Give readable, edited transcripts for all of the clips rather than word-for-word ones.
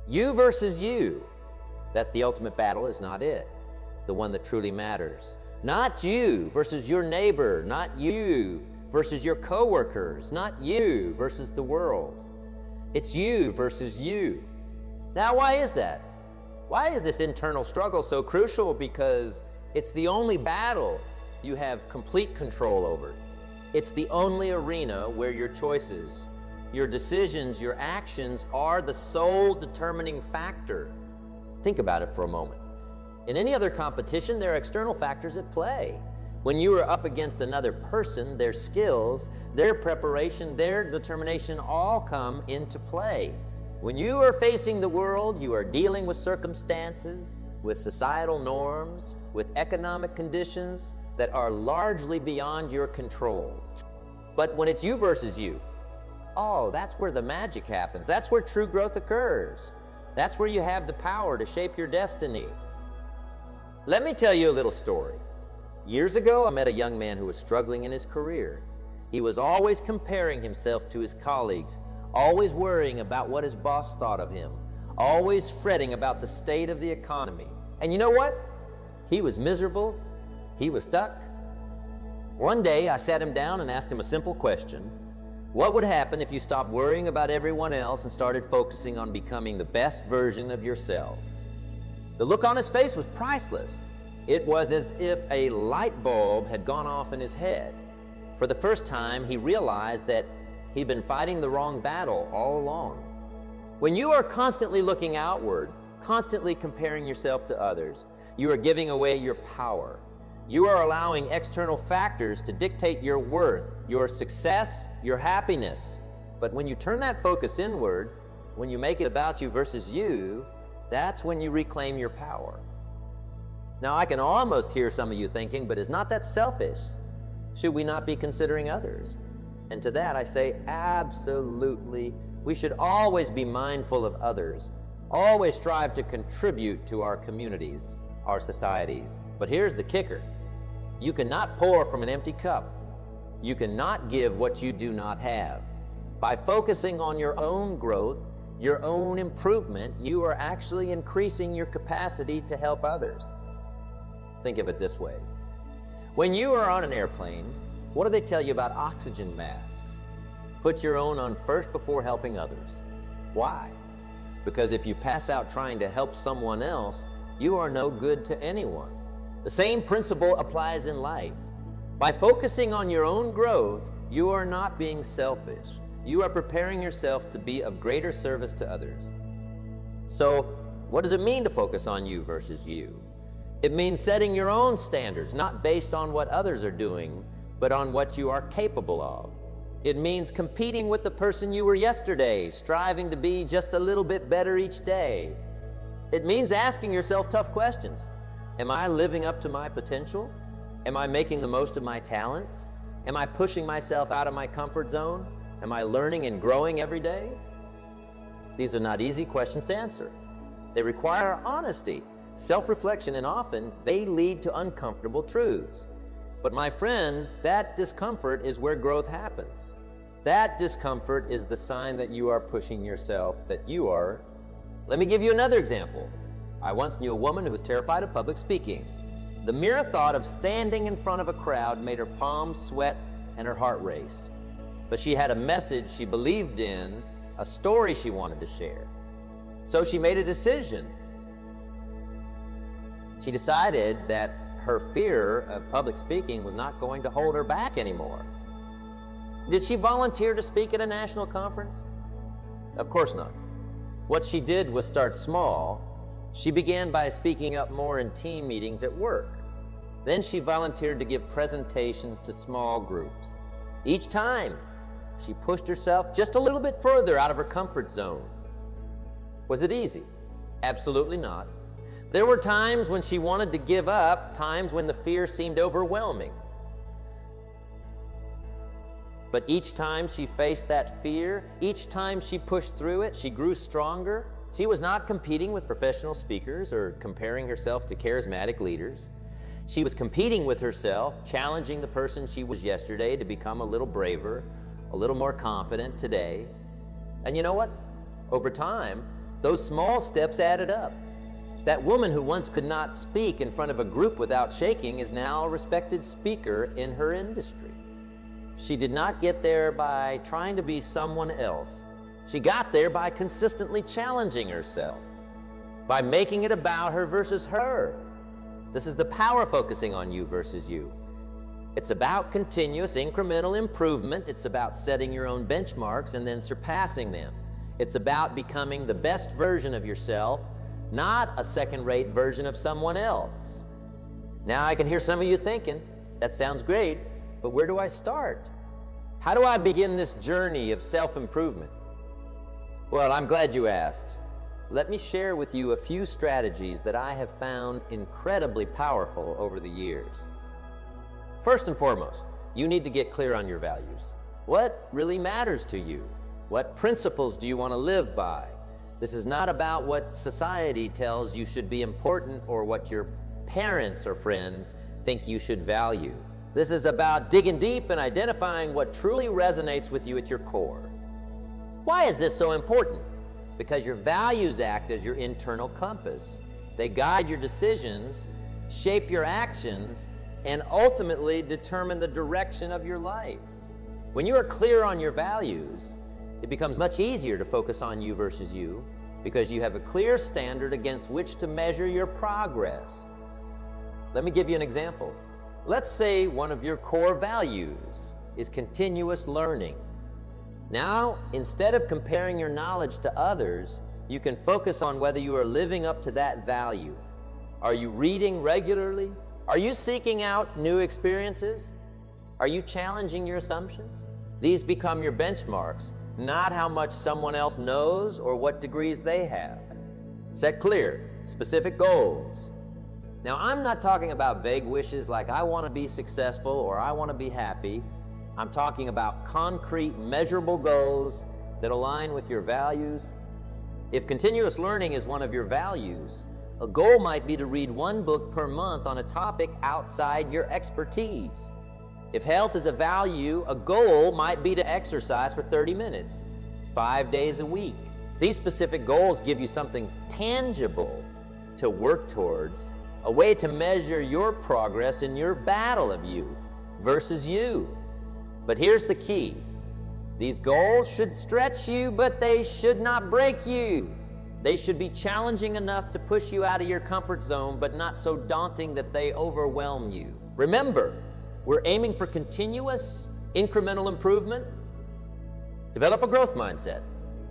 You versus you. That's the ultimate battle, is not it. The one that truly matters. Not you versus your neighbor, not you versus your coworkers, not you versus the world. It's you versus you. Now, why is that? Why is this internal struggle so crucial? Because it's the only battle you have complete control over. It's the only arena where your choices, your decisions, your actions are the sole determining factor. Think about it for a moment. In any other competition, there are external factors at play. When you are up against another person, their skills, their preparation, their determination all come into play. When you are facing the world, you are dealing with circumstances, with societal norms, with economic conditions that are largely beyond your control. But when it's you versus you, oh, that's where the magic happens. That's where true growth occurs. That's where you have the power to shape your destiny. Let me tell you a little story. Years ago, I met a young man who was struggling in his career. He was always comparing himself to his colleagues, always worrying about what his boss thought of him, always fretting about the state of the economy. And you know what? He was miserable. He was stuck. One day, I sat him down and asked him a simple question. What would happen if you stopped worrying about everyone else and started focusing on becoming the best version of yourself? The look on his face was priceless. It was as if a light bulb had gone off in his head. For the first time, he realized that he'd been fighting the wrong battle all along. When you are constantly looking outward, constantly comparing yourself to others, you are giving away your power. You are allowing external factors to dictate your worth, your success, your happiness. But when you turn that focus inward, when you make it about you versus you, that's when you reclaim your power. Now, I can almost hear some of you thinking, but is not that selfish? Should we not be considering others? And to that I say, absolutely. We should always be mindful of others, always strive to contribute to our communities, our societies. But here's the kicker. You cannot pour from an empty cup. You cannot give what you do not have. By focusing on your own growth, your own improvement, you are actually increasing your capacity to help others. Think of it this way. When you are on an airplane, what do they tell you about oxygen masks? Put your own on first before helping others. Why? Because if you pass out trying to help someone else, you are no good to anyone. The same principle applies in life. By focusing on your own growth, you are not being selfish. You are preparing yourself to be of greater service to others. So, what does it mean to focus on you versus you? It means setting your own standards, not based on what others are doing, but on what you are capable of. It means competing with the person you were yesterday, striving to be just a little bit better each day. It means asking yourself tough questions. Am I living up to my potential? Am I making the most of my talents? Am I pushing myself out of my comfort zone? Am I learning and growing every day? These are not easy questions to answer. They require honesty, self-reflection, and often they lead to uncomfortable truths. But my friends, that discomfort is where growth happens. That discomfort is the sign that you are pushing yourself, that you are. Let me give you another example. I once knew a woman who was terrified of public speaking. The mere thought of standing in front of a crowd made her palms sweat and her heart race. But she had a message she believed in, a story she wanted to share. So she made a decision. She decided that her fear of public speaking was not going to hold her back anymore. Did she volunteer to speak at a national conference? Of course not. What she did was start small. She began by speaking up more in team meetings at work. Then she volunteered to give presentations to small groups. Each time, she pushed herself just a little bit further out of her comfort zone. Was it easy? Absolutely not. There were times when she wanted to give up, times when the fear seemed overwhelming. But each time she faced that fear, each time she pushed through it, she grew stronger. She was not competing with professional speakers or comparing herself to charismatic leaders. She was competing with herself, challenging the person she was yesterday to become a little braver, a little more confident today. And you know what? Over time, Those small steps added up. That woman who once could not speak in front of a group without shaking is now a respected speaker in her industry. She did not get there by trying to be someone else. She got there by consistently challenging herself, by making it about her versus her. This is the power focusing on you versus you. It's about continuous incremental improvement. It's about setting your own benchmarks and then surpassing them. It's about becoming the best version of yourself, not a second-rate version of someone else. Now I can hear some of you thinking, that sounds great, but where do I start? How do I begin this journey of self-improvement? Well, I'm glad you asked. Let me share with you a few strategies that I have found incredibly powerful over the years. First and foremost, you need to get clear on your values. What really matters to you? What principles do you want to live by? This is not about what society tells you should be important or what your parents or friends think you should value. This is about digging deep and identifying what truly resonates with you at your core. Why is this so important? Because your values act as your internal compass. They guide your decisions, shape your actions, and ultimately determine the direction of your life. When you are clear on your values, it becomes much easier to focus on you versus you because you have a clear standard against which to measure your progress. Let me give you an example. Let's say one of your core values is continuous learning. Now, instead of comparing your knowledge to others, you can focus on whether you are living up to that value. Are you reading regularly? Are you seeking out new experiences? Are you challenging your assumptions? These become your benchmarks, not how much someone else knows or what degrees they have. Set clear, specific goals. Now, I'm not talking about vague wishes like I want to be successful or I want to be happy. I'm talking about concrete, measurable goals that align with your values. If continuous learning is one of your values, a goal might be to read one book per month on a topic outside your expertise. If health is a value, a goal might be to exercise for 30 minutes, 5 days a week. These specific goals give you something tangible to work towards, a way to measure your progress in your battle of you versus you. But here's the key. These goals should stretch you, but they should not break you. They should be challenging enough to push you out of your comfort zone, but not so daunting that they overwhelm you. Remember, we're aiming for continuous, incremental improvement. Develop a growth mindset.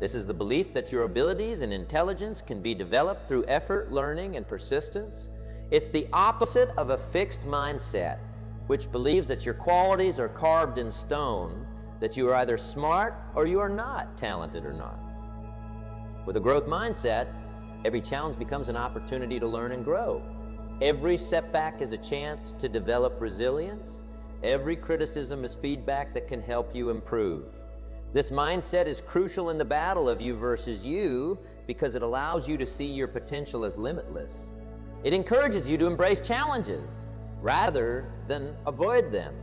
This is the belief that your abilities and intelligence can be developed through effort, learning, and persistence. It's the opposite of a fixed mindset, which believes that your qualities are carved in stone, that you are either smart or you are not, talented or not. With a growth mindset, every challenge becomes an opportunity to learn and grow. Every setback is a chance to develop resilience. Every criticism is feedback that can help you improve. This mindset is crucial in the battle of you versus you because it allows you to see your potential as limitless. It encourages you to embrace challenges rather than avoid them,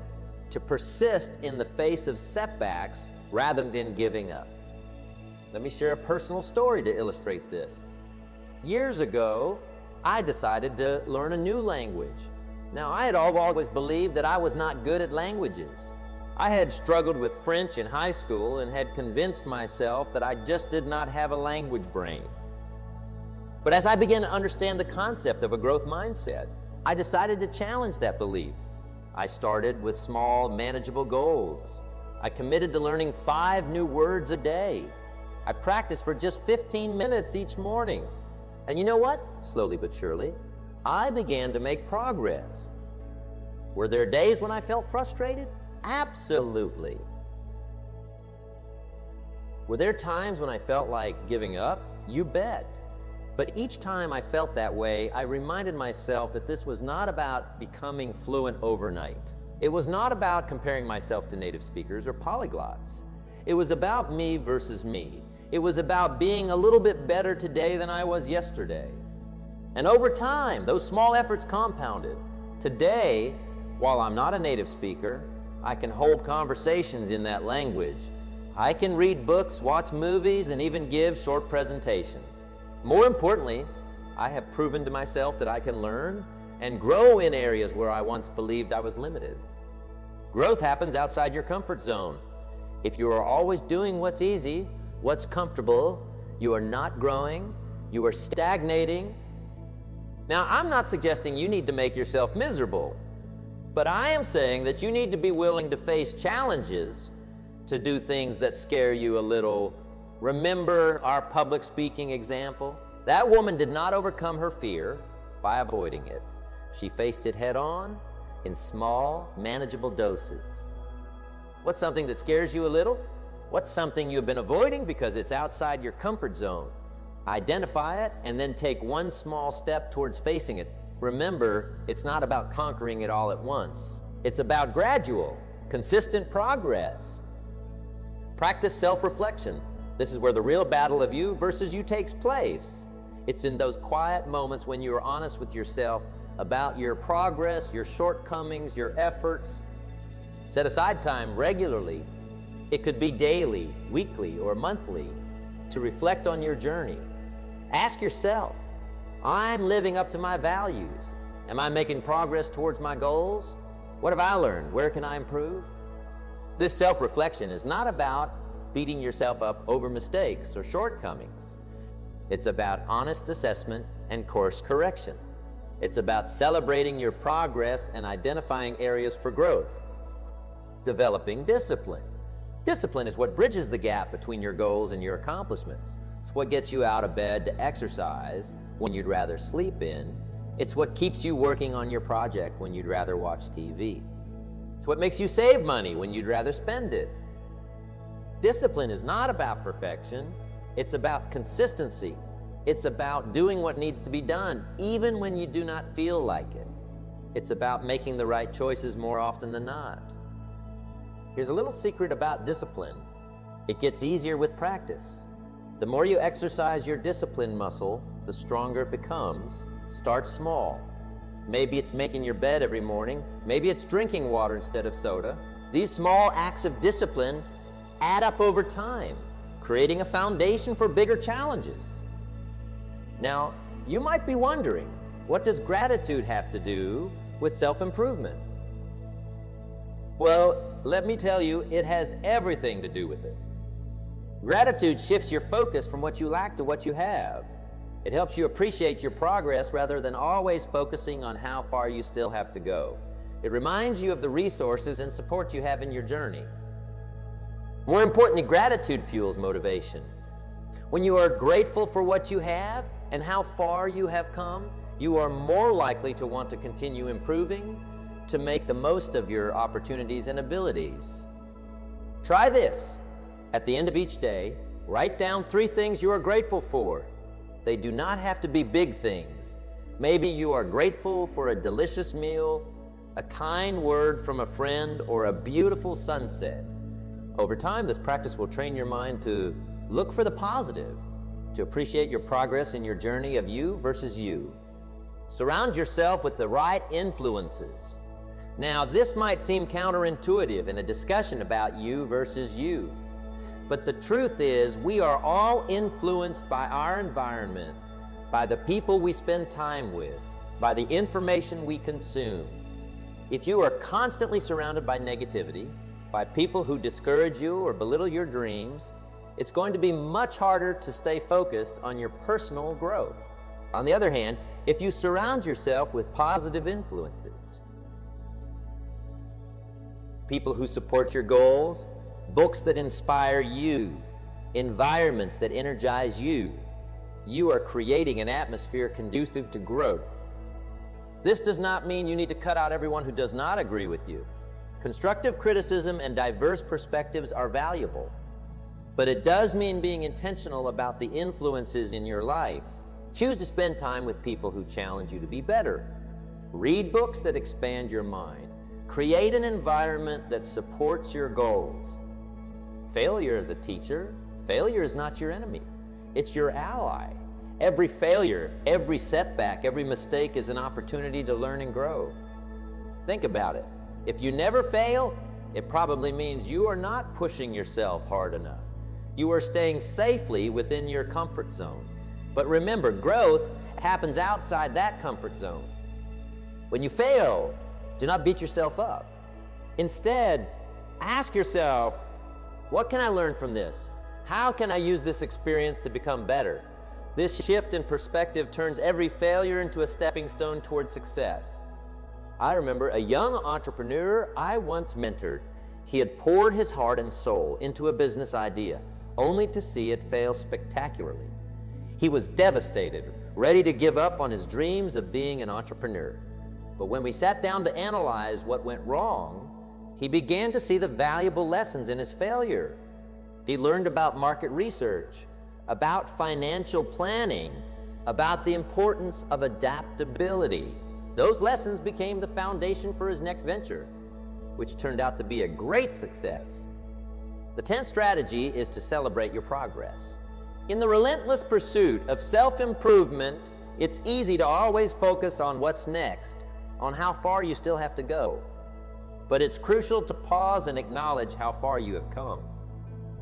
to persist in the face of setbacks rather than giving up. Let me share a personal story to illustrate this. Years ago, I decided to learn a new language. Now, I had always believed that I was not good at languages. I had struggled with French in high school and had convinced myself that I just did not have a language brain. But as I began to understand the concept of a growth mindset, I decided to challenge that belief. I started with small, manageable goals. I committed to learning 5 new words a day. I practiced for just 15 minutes each morning. And you know what? Slowly but surely, I began to make progress. Were there days when I felt frustrated? Absolutely. Were there times when I felt like giving up? You bet. But each time I felt that way, I reminded myself that this was not about becoming fluent overnight. It was not about comparing myself to native speakers or polyglots. It was about me versus me. It was about being a little bit better today than I was yesterday. And over time, those small efforts compounded. Today, while I'm not a native speaker, I can hold conversations in that language. I can read books, watch movies, and even give short presentations. More importantly, I have proven to myself that I can learn and grow in areas where I once believed I was limited. Growth happens outside your comfort zone. If you are always doing what's easy, what's comfortable, you are not growing, you are stagnating. Now, I'm not suggesting you need to make yourself miserable, but I am saying that you need to be willing to face challenges, to do things that scare you a little. Remember our public speaking example? That woman did not overcome her fear by avoiding it. She faced it head on in small, manageable doses. What's something that scares you a little? What's something you've been avoiding because it's outside your comfort zone? Identify it and then take one small step towards facing it. Remember, it's not about conquering it all at once. It's about gradual, consistent progress. Practice self-reflection. This is where the real battle of you versus you takes place. It's in those quiet moments when you are honest with yourself about your progress, your shortcomings, your efforts. Set aside time regularly. It could be daily, weekly, or monthly to reflect on your journey. Ask yourself, I'm living up to my values. Am I making progress towards my goals? What have I learned? Where can I improve? This self-reflection is not about beating yourself up over mistakes or shortcomings. It's about honest assessment and course correction. It's about celebrating your progress and identifying areas for growth. Developing discipline. Discipline is what bridges the gap between your goals and your accomplishments. It's what gets you out of bed to exercise when you'd rather sleep in. It's what keeps you working on your project when you'd rather watch TV. It's what makes you save money when you'd rather spend it. Discipline is not about perfection. It's about consistency. It's about doing what needs to be done, even when you do not feel like it. It's about making the right choices more often than not. Here's a little secret about discipline. It gets easier with practice. The more you exercise your discipline muscle, the stronger it becomes. Start small. Maybe it's making your bed every morning. Maybe it's drinking water instead of soda. These small acts of discipline add up over time, creating a foundation for bigger challenges. Now, you might be wondering, what does gratitude have to do with self-improvement? Well, let me tell you, it has everything to do with it. Gratitude shifts your focus from what you lack to what you have. It helps you appreciate your progress rather than always focusing on how far you still have to go. It reminds you of the resources and support you have in your journey. More importantly, gratitude fuels motivation. When you are grateful for what you have and how far you have come, you are more likely to want to continue improving, to make the most of your opportunities and abilities. Try this. At the end of each day, write down 3 things you are grateful for. They do not have to be big things. Maybe you are grateful for a delicious meal, a kind word from a friend, or a beautiful sunset. Over time, this practice will train your mind to look for the positive, to appreciate your progress in your journey of you versus you. Surround yourself with the right influences. Now, this might seem counterintuitive in a discussion about you versus you, but the truth is we are all influenced by our environment, by the people we spend time with, by the information we consume. If you are constantly surrounded by negativity, by people who discourage you or belittle your dreams, it's going to be much harder to stay focused on your personal growth. On the other hand, if you surround yourself with positive influences, people who support your goals, books that inspire you, environments that energize you, you are creating an atmosphere conducive to growth. This does not mean you need to cut out everyone who does not agree with you. Constructive criticism and diverse perspectives are valuable, but it does mean being intentional about the influences in your life. Choose to spend time with people who challenge you to be better. Read books that expand your mind. Create an environment that supports your goals. Failure is a teacher. Failure is not your enemy. It's your ally. Every failure, every setback, every mistake is an opportunity to learn and grow. Think about it. If you never fail, it probably means you are not pushing yourself hard enough. You are staying safely within your comfort zone. But remember, growth happens outside that comfort zone. When you fail, do not beat yourself up. Instead, ask yourself, what can I learn from this? How can I use this experience to become better? This shift in perspective turns every failure into a stepping stone toward success. I remember a young entrepreneur I once mentored. He had poured his heart and soul into a business idea, only to see it fail spectacularly. He was devastated, ready to give up on his dreams of being an entrepreneur. But when we sat down to analyze what went wrong, he began to see the valuable lessons in his failure. He learned about market research, about financial planning, about the importance of adaptability. Those lessons became the foundation for his next venture, which turned out to be a great success. The 10th strategy is to celebrate your progress. In the relentless pursuit of self-improvement, it's easy to always focus on what's next, on how far you still have to go. But it's crucial to pause and acknowledge how far you have come.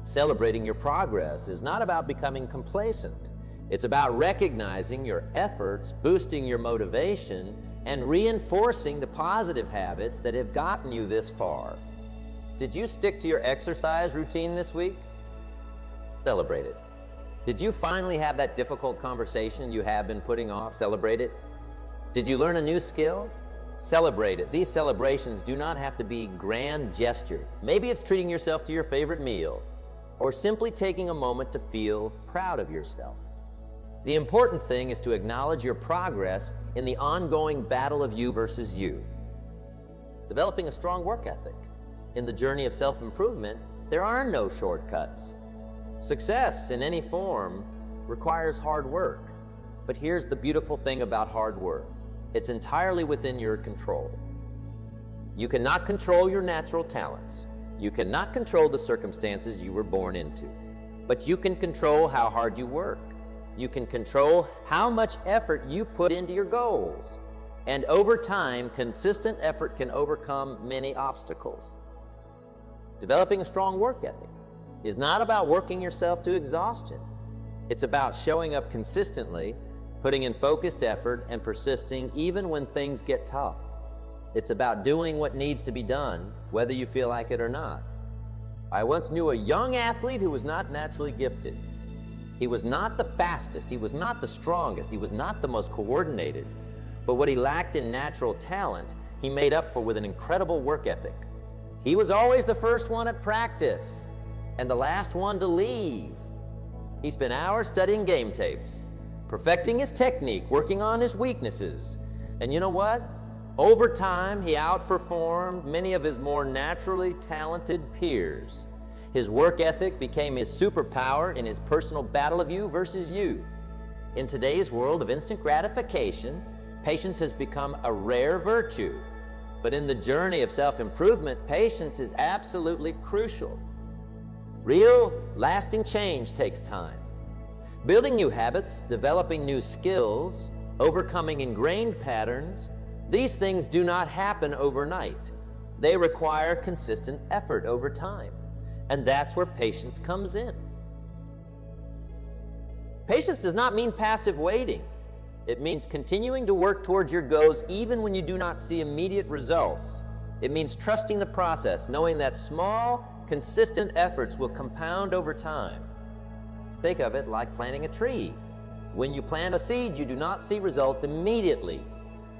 Celebrating your progress is not about becoming complacent. It's about recognizing your efforts, boosting your motivation, and reinforcing the positive habits that have gotten you this far. Did you stick to your exercise routine this week? Celebrate it. Did you finally have that difficult conversation you have been putting off? Celebrate it. Did you learn a new skill? Celebrate it. These celebrations do not have to be grand gesture. Maybe it's treating yourself to your favorite meal, or simply taking a moment to feel proud of yourself. The important thing is to acknowledge your progress in the ongoing battle of you versus you. Developing a strong work ethic. In the journey of self-improvement, there are no shortcuts. Success in any form requires hard work. But here's the beautiful thing about hard work. It's entirely within your control. You cannot control your natural talents. You cannot control the circumstances you were born into. But you can control how hard you work. You can control how much effort you put into your goals. And over time, consistent effort can overcome many obstacles. Developing a strong work ethic is not about working yourself to exhaustion. It's about showing up consistently, putting in focused effort, and persisting even when things get tough. It's about doing what needs to be done, whether you feel like it or not. I once knew a young athlete who was not naturally gifted. He was not the fastest, he was not the strongest, he was not the most coordinated, but what he lacked in natural talent, he made up for with an incredible work ethic. He was always the first one at practice and the last one to leave. He spent hours studying game tapes, perfecting his technique, working on his weaknesses. And you know what? Over time, he outperformed many of his more naturally talented peers. His work ethic became his superpower in his personal battle of you versus you. In today's world of instant gratification, patience has become a rare virtue. But in the journey of self-improvement, patience is absolutely crucial. Real, lasting change takes time. Building new habits, developing new skills, overcoming ingrained patterns, these things do not happen overnight. They require consistent effort over time. And that's where patience comes in. Patience does not mean passive waiting. It means continuing to work towards your goals even when you do not see immediate results. It means trusting the process, knowing that small, consistent efforts will compound over time. Think of it like planting a tree. When you plant a seed, you do not see results immediately.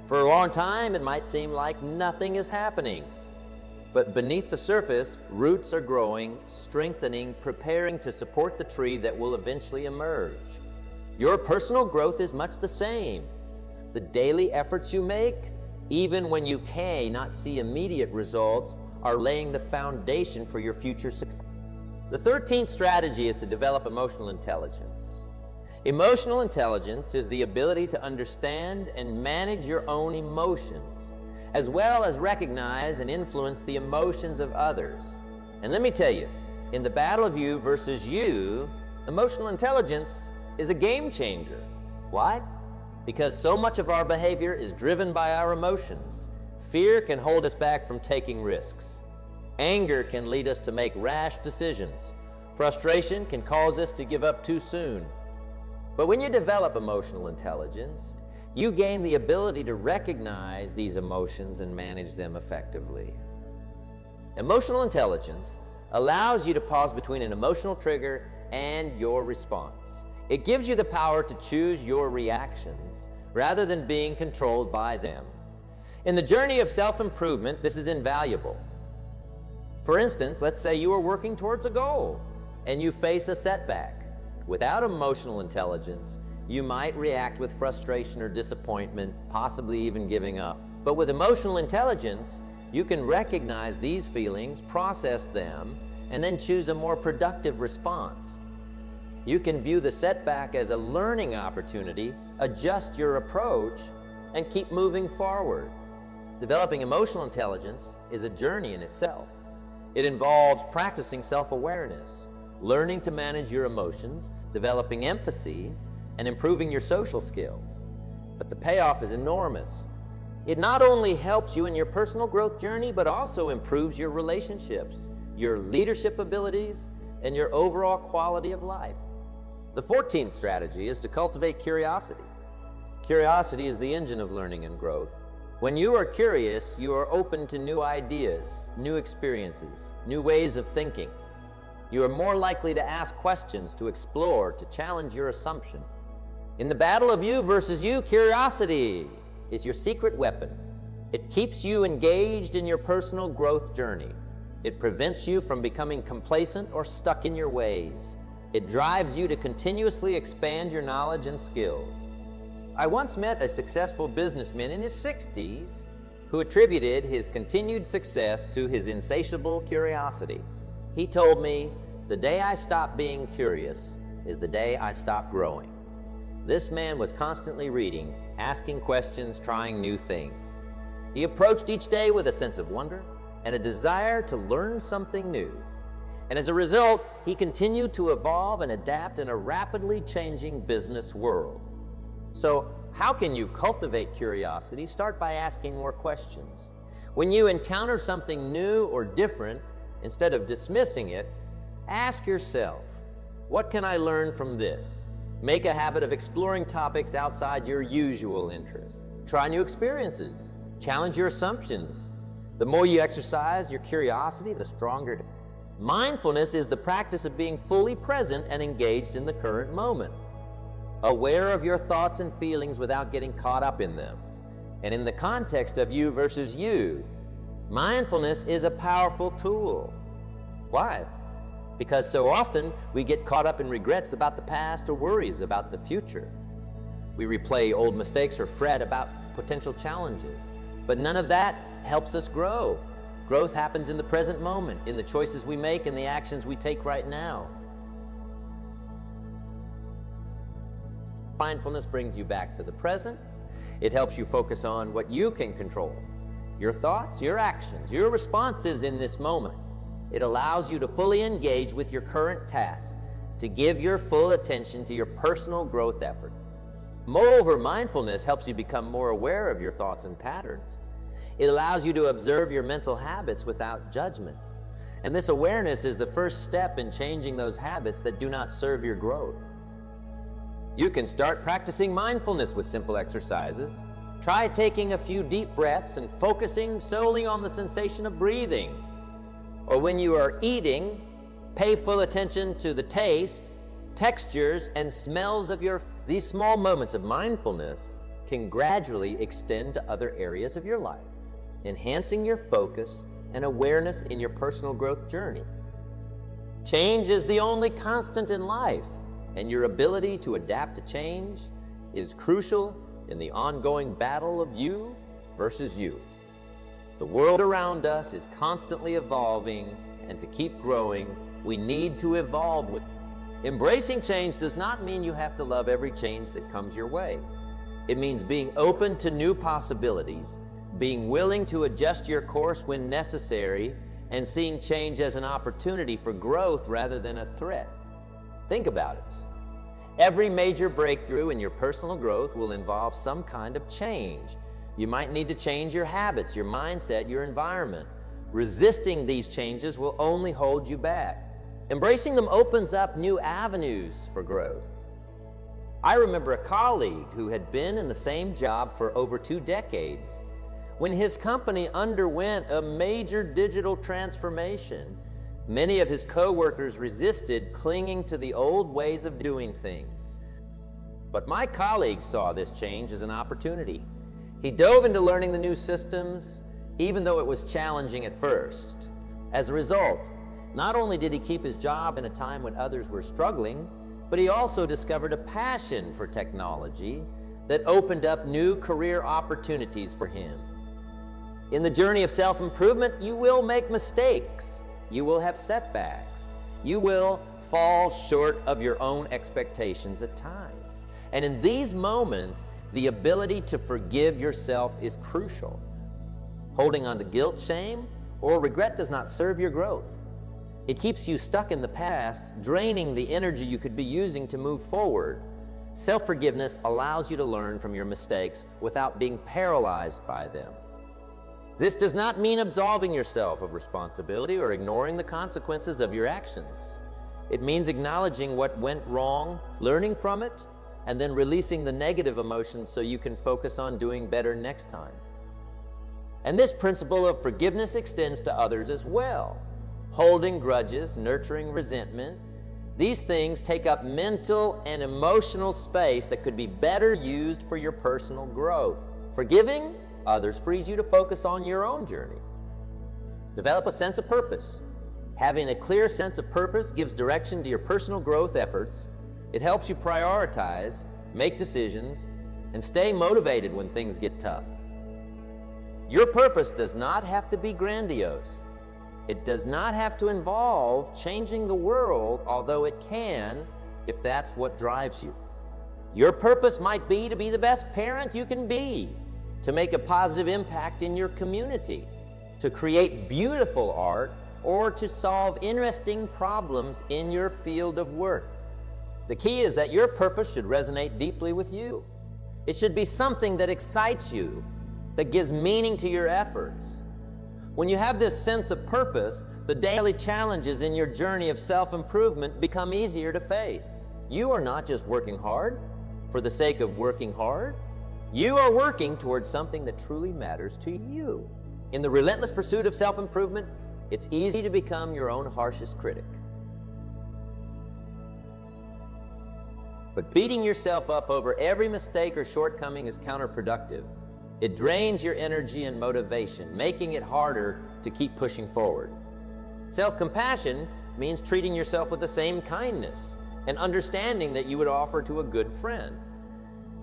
For a long time, it might seem like nothing is happening. But beneath the surface, roots are growing, strengthening, preparing to support the tree that will eventually emerge. Your personal growth is much the same. The daily efforts you make, even when you cannot see immediate results, are laying the foundation for your future success. The 13th strategy is to develop emotional intelligence. Emotional intelligence is the ability to understand and manage your own emotions, as well as recognize and influence the emotions of others. And let me tell you, in the battle of you versus you, emotional intelligence is a game changer. Why? Because so much of our behavior is driven by our emotions. Fear can hold us back from taking risks. Anger can lead us to make rash decisions. Frustration can cause us to give up too soon. But when you develop emotional intelligence, you gain the ability to recognize these emotions and manage them effectively. Emotional intelligence allows you to pause between an emotional trigger and your response. It gives you the power to choose your reactions rather than being controlled by them. In the journey of self-improvement, this is invaluable. For instance, let's say you are working towards a goal and you face a setback. Without emotional intelligence, you might react with frustration or disappointment, possibly even giving up. But with emotional intelligence, you can recognize these feelings, process them, and then choose a more productive response. You can view the setback as a learning opportunity, adjust your approach, and keep moving forward. Developing emotional intelligence is a journey in itself. It involves practicing self-awareness, learning to manage your emotions, developing empathy, and improving your social skills. But the payoff is enormous. It not only helps you in your personal growth journey, but also improves your relationships, your leadership abilities, and your overall quality of life. The 14th strategy is to cultivate curiosity. Curiosity is the engine of learning and growth. When you are curious, you are open to new ideas, new experiences, new ways of thinking. You are more likely to ask questions, to explore, to challenge your assumption. In the battle of you versus you, curiosity is your secret weapon. It keeps you engaged in your personal growth journey. It prevents you from becoming complacent or stuck in your ways. It drives you to continuously expand your knowledge and skills. I once met a successful businessman in his 60s who attributed his continued success to his insatiable curiosity. He told me, "The day I stopped being curious is the day I stopped growing." This man was constantly reading, asking questions, trying new things. He approached each day with a sense of wonder and a desire to learn something new. And as a result, he continued to evolve and adapt in a rapidly changing business world. So, how can you cultivate curiosity? Start by asking more questions. When you encounter something new or different, instead of dismissing it, ask yourself, what can I learn from this? Make a habit of exploring topics outside your usual interests. Try new experiences. Challenge your assumptions. The more you exercise your curiosity, the stronger. Mindfulness is the practice of being fully present and engaged in the current moment, aware of your thoughts and feelings without getting caught up in them. And in the context of you versus you, mindfulness is a powerful tool. Why? Because so often we get caught up in regrets about the past or worries about the future. We replay old mistakes or fret about potential challenges, but none of that helps us grow. Growth happens in the present moment, in the choices we make and the actions we take right now. Mindfulness brings you back to the present. It helps you focus on what you can control, your thoughts, your actions, your responses in this moment. It allows you to fully engage with your current task, to give your full attention to your personal growth effort. Moreover, mindfulness helps you become more aware of your thoughts and patterns. It allows you to observe your mental habits without judgment. And this awareness is the first step in changing those habits that do not serve your growth. You can start practicing mindfulness with simple exercises. Try taking a few deep breaths and focusing solely on the sensation of breathing. Or when you are eating, pay full attention to the taste, textures, and smells of these small moments of mindfulness can gradually extend to other areas of your life, enhancing your focus and awareness in your personal growth journey. Change is the only constant in life, and your ability to adapt to change is crucial in the ongoing battle of you versus you. The world around us is constantly evolving, and to keep growing, we need to evolve with it. Embracing change does not mean you have to love every change that comes your way. It means being open to new possibilities, being willing to adjust your course when necessary, and seeing change as an opportunity for growth rather than a threat. Think about it. Every major breakthrough in your personal growth will involve some kind of change. You might need to change your habits, your mindset, your environment. Resisting these changes will only hold you back. Embracing them opens up new avenues for growth. I remember a colleague who had been in the same job for over 2 decades. When his company underwent a major digital transformation, many of his coworkers resisted clinging to the old ways of doing things. But my colleague saw this change as an opportunity. He dove into learning the new systems, even though it was challenging at first. As a result, not only did he keep his job in a time when others were struggling, but he also discovered a passion for technology that opened up new career opportunities for him. In the journey of self-improvement, you will make mistakes. You will have setbacks. You will fall short of your own expectations at times. And in these moments, the ability to forgive yourself is crucial. Holding on to guilt, shame, or regret does not serve your growth. It keeps you stuck in the past, draining the energy you could be using to move forward. Self-forgiveness allows you to learn from your mistakes without being paralyzed by them. This does not mean absolving yourself of responsibility or ignoring the consequences of your actions. It means acknowledging what went wrong, learning from it, and then releasing the negative emotions so you can focus on doing better next time. And this principle of forgiveness extends to others as well. Holding grudges, nurturing resentment, these things take up mental and emotional space that could be better used for your personal growth. Forgiving others frees you to focus on your own journey. Develop a sense of purpose. Having a clear sense of purpose gives direction to your personal growth efforts. It helps you prioritize, make decisions, and stay motivated when things get tough. Your purpose does not have to be grandiose. It does not have to involve changing the world, although it can if that's what drives you. Your purpose might be to be the best parent you can be, to make a positive impact in your community, to create beautiful art, or to solve interesting problems in your field of work. The key is that your purpose should resonate deeply with you. It should be something that excites you, that gives meaning to your efforts. When you have this sense of purpose, the daily challenges in your journey of self-improvement become easier to face. You are not just working hard for the sake of working hard. You are working towards something that truly matters to you. In the relentless pursuit of self-improvement, it's easy to become your own harshest critic. But beating yourself up over every mistake or shortcoming is counterproductive. It drains your energy and motivation, making it harder to keep pushing forward. Self-compassion means treating yourself with the same kindness and understanding that you would offer to a good friend.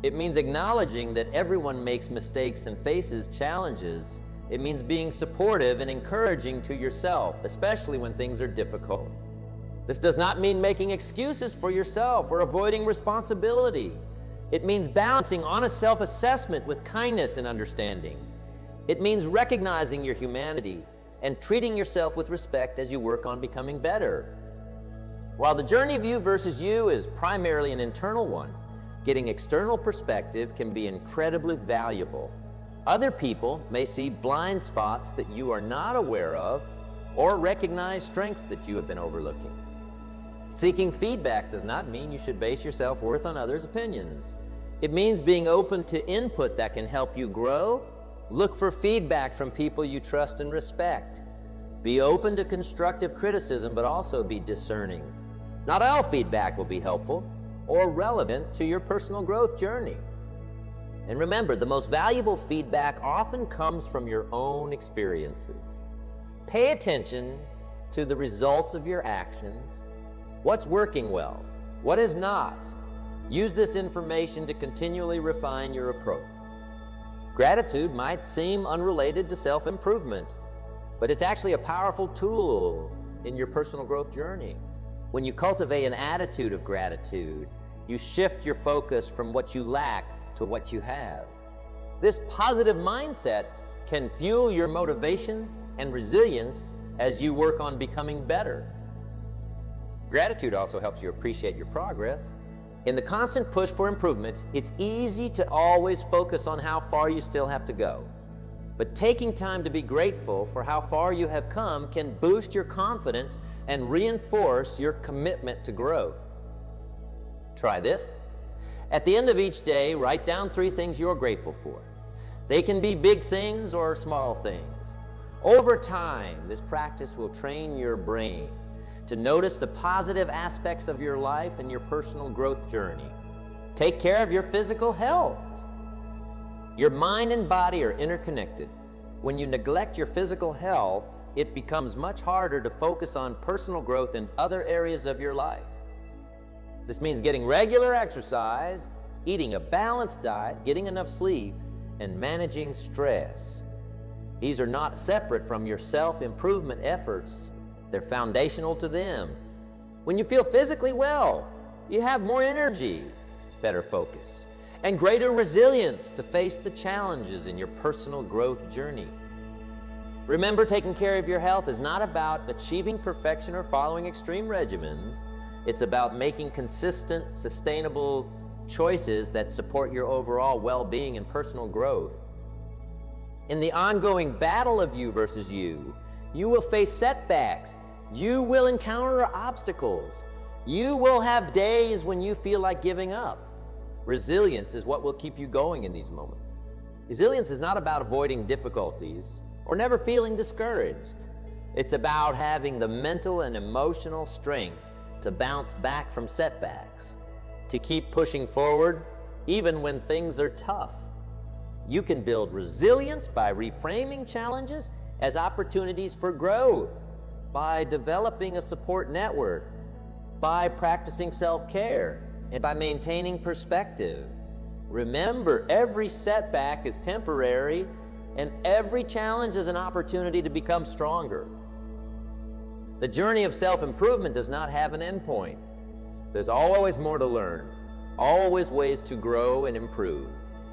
It means acknowledging that everyone makes mistakes and faces challenges. It means being supportive and encouraging to yourself, especially when things are difficult. This does not mean making excuses for yourself or avoiding responsibility. It means balancing honest self-assessment with kindness and understanding. It means recognizing your humanity and treating yourself with respect as you work on becoming better. While the journey of you versus you is primarily an internal one, getting external perspective can be incredibly valuable. Other people may see blind spots that you are not aware of or recognize strengths that you have been overlooking. Seeking feedback does not mean you should base your self-worth on others' opinions. It means being open to input that can help you grow. Look for feedback from people you trust and respect. Be open to constructive criticism, but also be discerning. Not all feedback will be helpful or relevant to your personal growth journey. And remember, the most valuable feedback often comes from your own experiences. Pay attention to the results of your actions. What's working well? What is not? Use this information to continually refine your approach. Gratitude might seem unrelated to self-improvement, but it's actually a powerful tool in your personal growth journey. When you cultivate an attitude of gratitude, you shift your focus from what you lack to what you have. This positive mindset can fuel your motivation and resilience as you work on becoming better. Gratitude also helps you appreciate your progress. In the constant push for improvements, it's easy to always focus on how far you still have to go. But taking time to be grateful for how far you have come can boost your confidence and reinforce your commitment to growth. Try this. At the end of each day, write down 3 things you're grateful for. They can be big things or small things. Over time, this practice will train your brain to notice the positive aspects of your life and your personal growth journey. Take care of your physical health. Your mind and body are interconnected. When you neglect your physical health, it becomes much harder to focus on personal growth in other areas of your life. This means getting regular exercise, eating a balanced diet, getting enough sleep, and managing stress. These are not separate from your self-improvement efforts. They're foundational to them. When you feel physically well, you have more energy, better focus, and greater resilience to face the challenges in your personal growth journey. Remember, taking care of your health is not about achieving perfection or following extreme regimens. It's about making consistent, sustainable choices that support your overall well-being and personal growth. In the ongoing battle of you versus you will face setbacks. You will encounter obstacles. You will have days when you feel like giving up. Resilience is what will keep you going in these moments. Resilience is not about avoiding difficulties or never feeling discouraged. It's about having the mental and emotional strength to bounce back from setbacks, to keep pushing forward even when things are tough. You can build resilience by reframing challenges as opportunities for growth, by developing a support network, by practicing self-care, and by maintaining perspective. Remember, every setback is temporary, and every challenge is an opportunity to become stronger. The journey of self-improvement does not have an endpoint. There's always more to learn, always ways to grow and improve.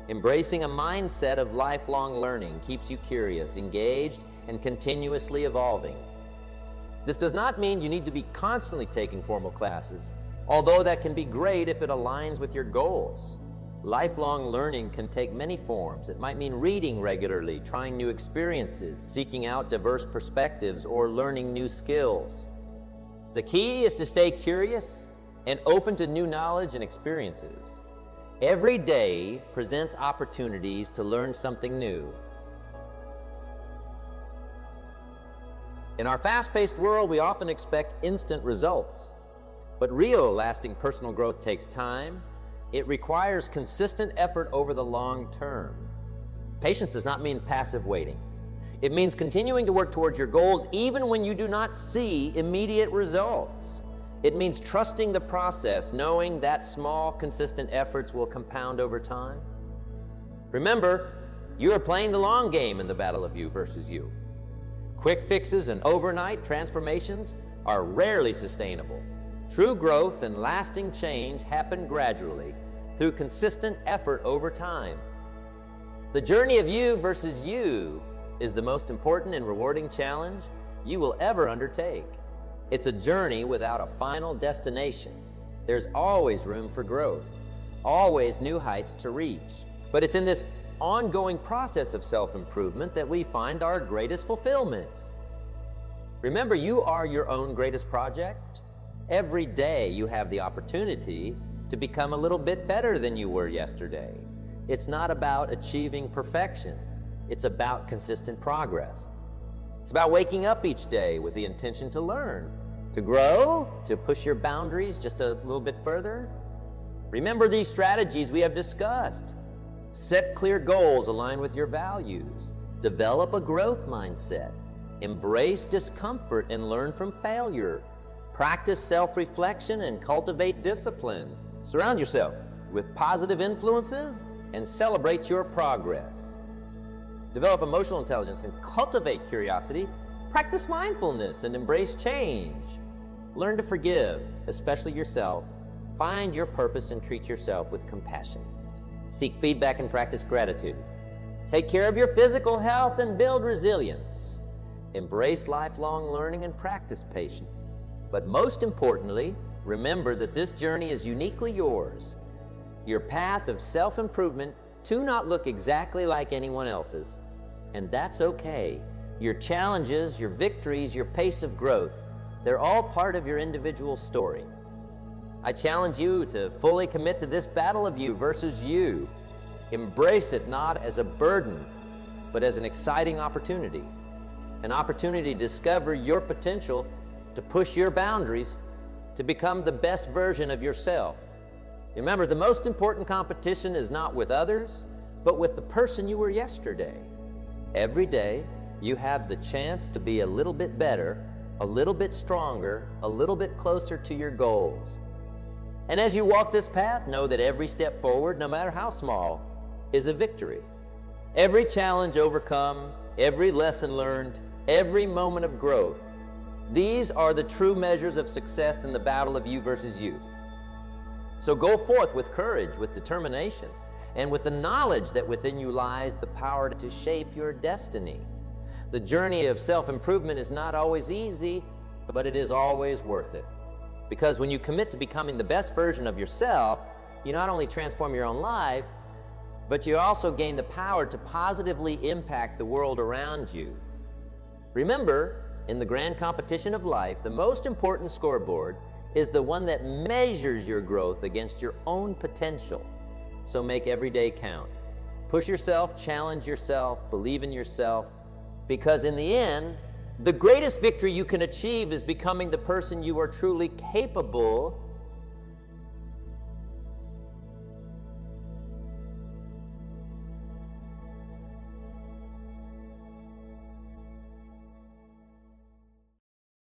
Embracing a mindset of lifelong learning keeps you curious, engaged, and continuously evolving. This does not mean you need to be constantly taking formal classes, although that can be great if it aligns with your goals. Lifelong learning can take many forms. It might mean reading regularly, trying new experiences, seeking out diverse perspectives, or learning new skills. The key is to stay curious and open to new knowledge and experiences. Every day presents opportunities to learn something new. In our fast-paced world, we often expect instant results. But real, lasting personal growth takes time. It requires consistent effort over the long term. Patience does not mean passive waiting. It means continuing to work towards your goals even when you do not see immediate results. It means trusting the process, knowing that small, consistent efforts will compound over time. Remember, you are playing the long game in the battle of you versus you. Quick fixes and overnight transformations are rarely sustainable. True growth and lasting change happen gradually through consistent effort over time. The journey of you versus you is the most important and rewarding challenge you will ever undertake. It's a journey without a final destination. There's always room for growth, always new heights to reach. But it's in this ongoing process of self-improvement that we find our greatest fulfillment. Remember, you are your own greatest project. Every day you have the opportunity to become a little bit better than you were yesterday. It's not about achieving perfection. It's about consistent progress. It's about waking up each day with the intention to learn, to grow, to push your boundaries just a little bit further. Remember these strategies we have discussed. Set clear goals aligned with your values. Develop a growth mindset. Embrace discomfort and learn from failure. Practice self-reflection and cultivate discipline. Surround yourself with positive influences and celebrate your progress. Develop emotional intelligence and cultivate curiosity. Practice mindfulness and embrace change. Learn to forgive, especially yourself. Find your purpose and treat yourself with compassion. Seek feedback and practice gratitude. Take care of your physical health and build resilience. Embrace lifelong learning and practice patience. But most importantly, remember that this journey is uniquely yours. Your path of self-improvement do not look exactly like anyone else's, and that's okay. Your challenges, your victories, your pace of growth, they're all part of your individual story. I challenge you to fully commit to this battle of you versus you. Embrace it not as a burden, but as an exciting opportunity. An opportunity to discover your potential, to push your boundaries, to become the best version of yourself. Remember, the most important competition is not with others, but with the person you were yesterday. Every day, you have the chance to be a little bit better, a little bit stronger, a little bit closer to your goals. And as you walk this path, know that every step forward, no matter how small, is a victory. Every challenge overcome, every lesson learned, every moment of growth, these are the true measures of success in the battle of you versus you. So go forth with courage, with determination, and with the knowledge that within you lies the power to shape your destiny. The journey of self-improvement is not always easy, but it is always worth it. Because when you commit to becoming the best version of yourself, you not only transform your own life, but you also gain the power to positively impact the world around you. Remember, in the grand competition of life, the most important scoreboard is the one that measures your growth against your own potential. So make every day count. Push yourself, challenge yourself, believe in yourself, because in the end, the greatest victory you can achieve is becoming the person you are truly capable